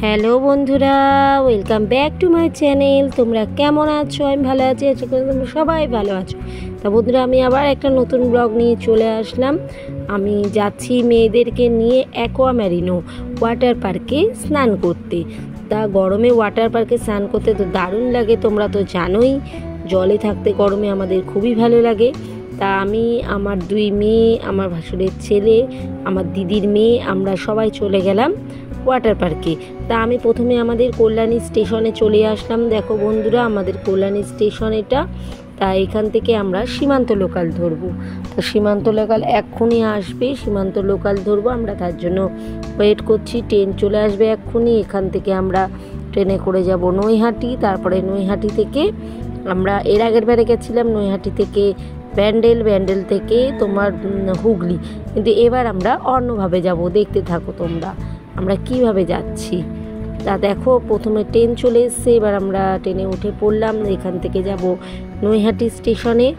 Hello বন্ধুরা, welcome back to my channel. তোমরা কেমন আছো? আমি ভালো আছি, আশা করি তোমরা সবাই ভালো আছো। তা বন্ধুরা, আমি আবার একটা নতুন ব্লগ নিয়ে চলে আসলাম। আমি যাচ্ছি মেয়েদেরকে নিয়ে অ্যাকোয়ামেরিনো ওয়াটার পার্কে স্নান করতে। তা গরমে ওয়াটার পার্কে স্নান করতে তো দারুণ লাগে, তোমরা তো জানোই। জলে থাকতে গরমে আমাদের খুবই ভালো লাগে। তা আমি, আমার দুই মেয়ে, আমার ভাসুরের ছেলে, আমার দিদির মেয়ে, আমরা সবাই চলে গেলাম ওয়াটার পার্কে। তা আমি প্রথমে আমাদের কল্যাণী স্টেশনে চলে আসলাম। দেখো বন্ধুরা, আমাদের কল্যাণী স্টেশন এটা। তা এখান থেকে আমরা সীমান্ত লোকাল ধরবো। তো সীমান্ত লোকাল এক্ষুনি আসবে, সীমান্ত লোকাল ধরবো আমরা, তার জন্য ওয়েট করছি। ট্রেন চলে আসবে এক্ষুনি। এখান থেকে আমরা ট্রেনে করে যাব নৈহাটি। তারপরে নৈহাটি থেকে আমরা এর আগের বারে গেছিলাম নৈহাটি থেকে ব্যান্ডেল থেকে তোমার হুগলি, কিন্তু এবার আমরা অন্যভাবে যাব। দেখতে থাকো তোমরা আমরা কিভাবে যাচ্ছি। তা দেখো, প্রথমে ট্রেন চলে এসছে, এবার আমরা ট্রেনে উঠে পড়লাম। এখান থেকে যাব নৈহাটি স্টেশনে।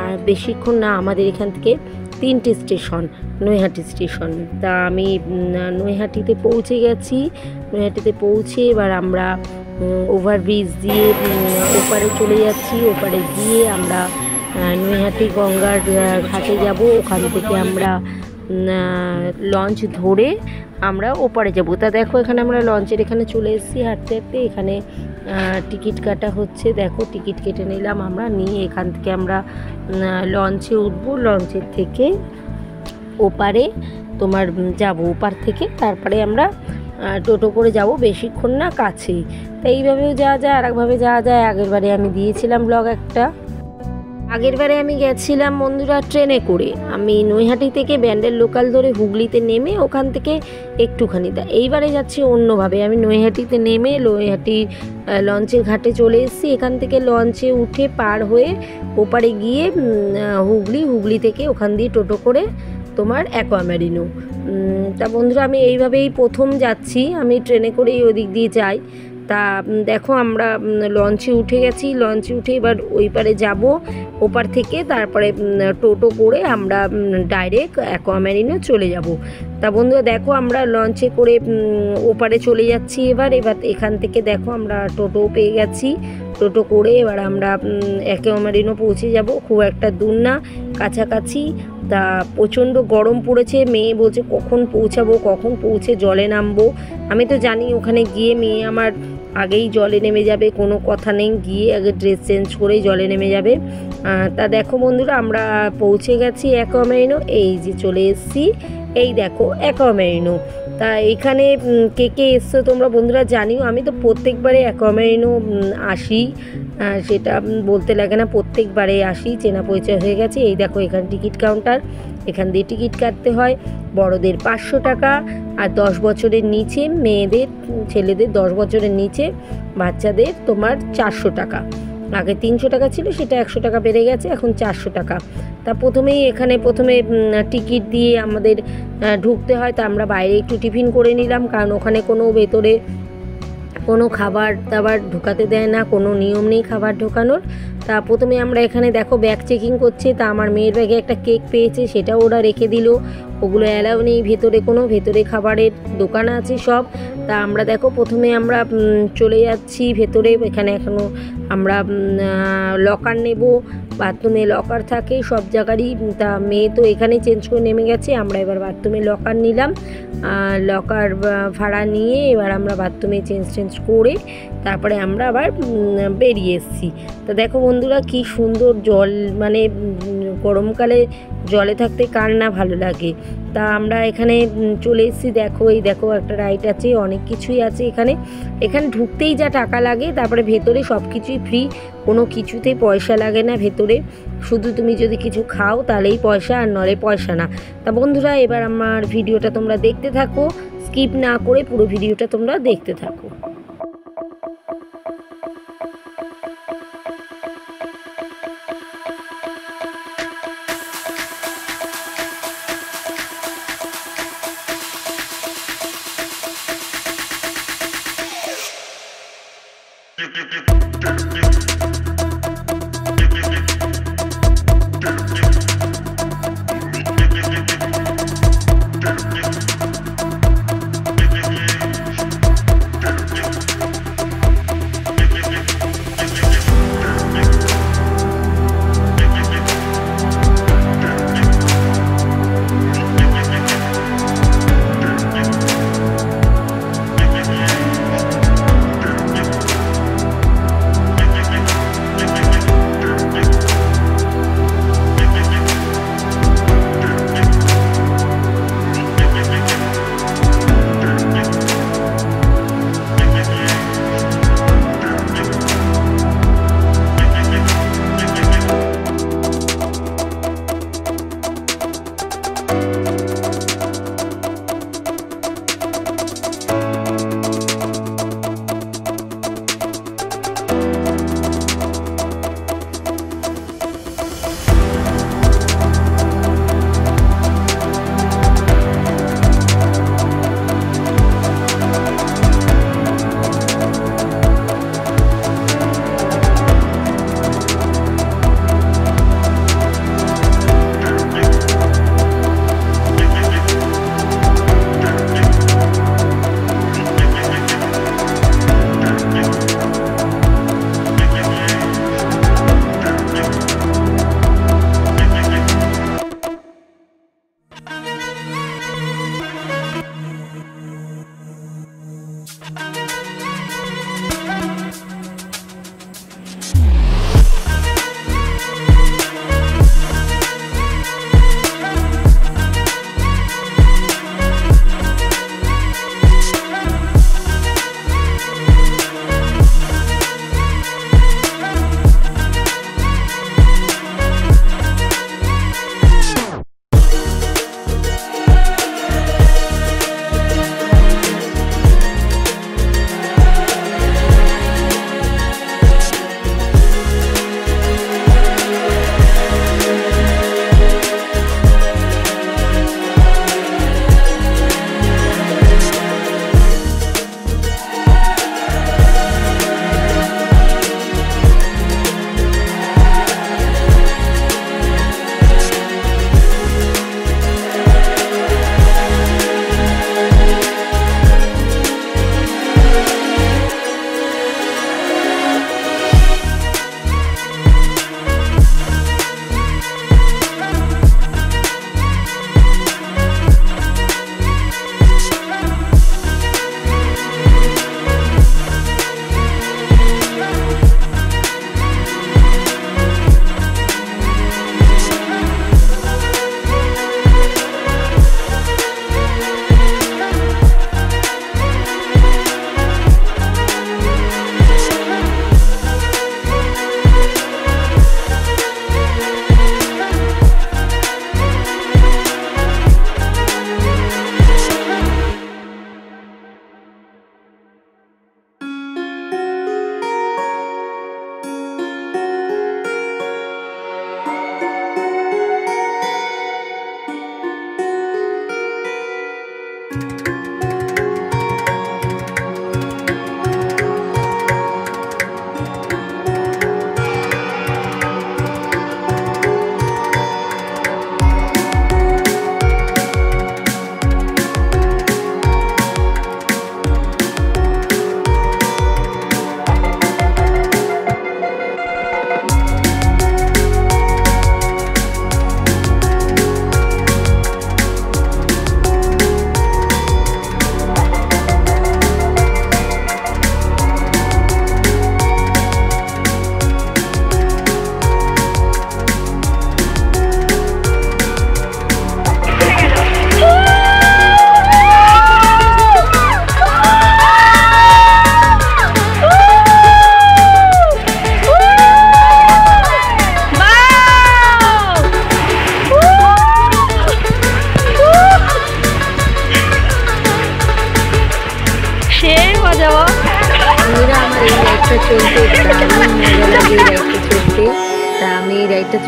আর বেশিক্ষণ না, আমাদের এখান থেকে 3টে স্টেশন নৈহাটি স্টেশন। তা আমি নৈহাটিতে পৌঁছে গেছি। নৈহাটিতে পৌঁছে এবার আমরা ওভারব্রিজ দিয়ে ওপারে চলে যাচ্ছি। ওপারে গিয়ে আমরা নৈহাটি গঙ্গার ঘাটে যাব। ওখান থেকে আমরা লঞ্চ ধরে আমরা ওপারে যাব। তা দেখো, এখানে আমরা লঞ্চের এখানে চলে এসেছি। হাঁটতে হাঁটতে এখানে টিকিট কাটা হচ্ছে। দেখো, টিকিট কেটে নিলাম আমরা, নিয়ে এখান থেকে আমরা লঞ্চে উঠবো। লঞ্চের থেকে ওপারে তোমার যাব, ওপার থেকে তারপরে আমরা টোটো করে যাব। বেশিক্ষণ না, কাছেই। তা এইভাবেও যাওয়া যায়, আর একভাবে যাওয়া যায়। আগেরবারে আমি দিয়েছিলাম ব্লগ একটা। আগেরবারে আমি গেছিলাম বন্ধুরা ট্রেনে করে। আমি নৈহাটি থেকে ব্যান্ডেল লোকাল ধরে হুগলিতে নেমে ওখান থেকে একটুখানি। তা এইবারে যাচ্ছি অন্যভাবে। আমি নৈহাটিতে নেমে নৈহাটি লঞ্চের ঘাটে চলে এসেছি। এখান থেকে লঞ্চে উঠে পার হয়ে ওপারে গিয়ে হুগলি থেকে ওখান দিয়ে টোটো করে তোমার অ্যাকোয়ামেরিনো। তা বন্ধুরা, আমি এইভাবেই প্রথম যাচ্ছি। আমি ট্রেনে করেই ওদিক দিয়ে যাই। তা দেখো, আমরা লঞ্চে উঠে গেছি। লঞ্চে উঠে এবার ওই পারে যাব। ওপার থেকে তারপরে টোটো করে আমরা ডাইরেক্ট অ্যাকোয়ামেরিনো চলে যাব। তা বন্ধুরা দেখো, আমরা লঞ্চে করে ওপারে চলে যাচ্ছি। এবার এখান থেকে দেখো আমরা টোটো পেয়ে গেছি। টোটো করে এবার আমরা অ্যাকোয়ামেরিনো পৌঁছে যাব। খুব একটা দূর না, কাছাকাছি। তা প্রচণ্ড গরম পড়েছে। মেয়ে বলছে কখন পৌঁছাবো, কখন পৌঁছে জলে নামবো। আমি তো জানি ওখানে গিয়ে মেয়ে আমার আগেই জলে নেমে যাবে, কোনো কথা নেই। গিয়ে আগে ড্রেস চেঞ্জ করেই জলে নেমে যাবে। তা দেখো বন্ধুরা, আমরা পৌঁছে গেছি অ্যাকোয়ামেরিনো। এই যে চলে এসেছি, এই দেখো অ্যাকোয়ামেরিনো। তা এখানে কে কে এসছো তোমরা বন্ধুরা জানিও। আমি তো প্রত্যেকবারে অ্যাকোয়ামেরিনো আসি, সেটা বলতে লাগে না, প্রত্যেকবারে আসি, চেনা পরিচয় হয়ে গেছে। এই দেখো, এখানে টিকিট কাউন্টার। এখান দিয়ে টিকিট কাটতে হয়। বড়দের 500 টাকা, আর 10 বছরের নিচে মেয়েদের, ছেলেদের 10 বছরের নিচে বাচ্চাদের তোমার 400 টাকা। আগে 300 টাকা ছিল, সেটা 100 টাকা বেড়ে গেছে, এখন 400 টাকা। তা প্রথমে টিকিট দিয়ে আমাদের ঢুকতে হয়। তা আমরা বাইরে একটু টিফিন করে নিলাম, কারণ ওখানে ভেতরে কোনো খাবার দাবার ঢোকাতে দেয় না, কোনো নিয়ম নেই খাবার ঢোকানোর। তা প্রথমে আমরা এখানে দেখো ব্যাগ চেকিং করছে। তা আমার মেয়ের ব্যাগে একটা কেক পেয়েছে, সেটাও ওরা রেখে দিল। ওগুলো অ্যালাউ নেই ভেতরে খাবারের দোকান আছে সব। তা আমরা দেখো, প্রথমে আমরা চলে যাচ্ছি ভেতরে। এখানে এখনও আমরা লকার নেব। বাথরুমে লকার থাকে সব জায়গারই। তা মেয়ে তো এখানে চেঞ্জ করে নেমে গেছে। আমরা এবার বাথরুমে লকার নিলাম। লকার ভাড়া নিয়ে এবার আমরা বাথরুমে চেঞ্জ করে তারপরে আমরা আবার বেরিয়ে এসেছি। তা দেখো বন্ধুরা, কি সুন্দর জল, মানে গরমকালে জলে থাকতে কার না ভালো লাগে। তা আমরা এখানে চলে এসেছি। দেখো, এই দেখো একটা রাইড আছে, অনেক কিছুই আছে এখানে। এখানে ঢুকতেই যা টাকা লাগে, তারপরে ভেতরে সব কিছুই ফ্রি, কোনো কিছুতেই পয়সা লাগে না ভেতরে। শুধু তুমি যদি কিছু খাও তাহলেই পয়সা, আর নলে পয়সা না। তা বন্ধুরা, এবার আমার ভিডিওটা তোমরা দেখতে থাকো, স্কিপ না করে পুরো ভিডিওটা তোমরা দেখতে থাকো।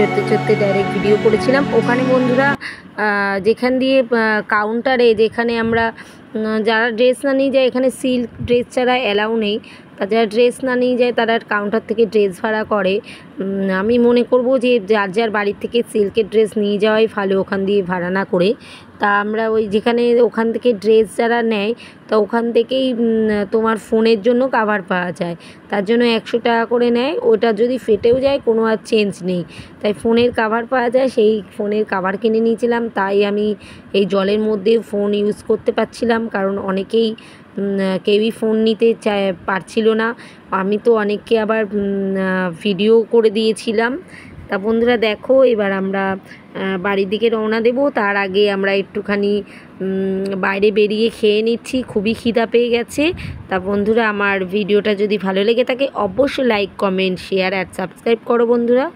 চড়তে চড়তে ডাইরেক্ট ভিডিও করেছিলাম। ওখানে বন্ধুরা যেখান দিয়ে কাউন্টারে যেখানে আমরা যারা ড্রেস না নিয়ে যায়, এখানে সিল্ক ড্রেস ছাড়া অ্যালাউ নেই, তা যারা ড্রেস না নিয়ে যায় তারা কাউন্টার থেকে ড্রেস ভাড়া করে। আমি মনে করব যে যার যার বাড়ির থেকে সিল্কের ড্রেস নিয়ে যাওয়াই ভালো, ওখান দিয়ে ভাড়া না করে। তা আমরা ওই যেখানে ওখান থেকে ড্রেস যারা নেয়, তা ওখান থেকেই তোমার ফোনের জন্য কাভার পাওয়া যায়, তার জন্য 100 টাকা করে নেয়। ওটা যদি ফেটেও যায় কোনো আর চেঞ্জ নেই, তাই ফোনের কাভার পাওয়া যায়, সেই ফোনের কাভার কিনে নিয়েছিলাম। তাই আমি এই জলের মধ্যে ফোন ইউজ করতে পারছিলাম, কারণ অনেকেই কেউই ফোন নিতে পারছিল না। আমি তো অনেককে আবার ভিডিও করে দিয়েছিলাম। তা বন্ধুরা দেখো, এবার আমরা বাড়ির দিকে রওনা দেব। তার আগে আমরা একটুখানি বাইরে বেরিয়ে খেয়ে নিচ্ছি, খুবই খিদা পেয়ে গেছে। তা বন্ধুরা, আমার ভিডিওটা যদি ভালো লেগে থাকে অবশ্যই লাইক, কমেন্ট, শেয়ার আর সাবস্ক্রাইব করো বন্ধুরা।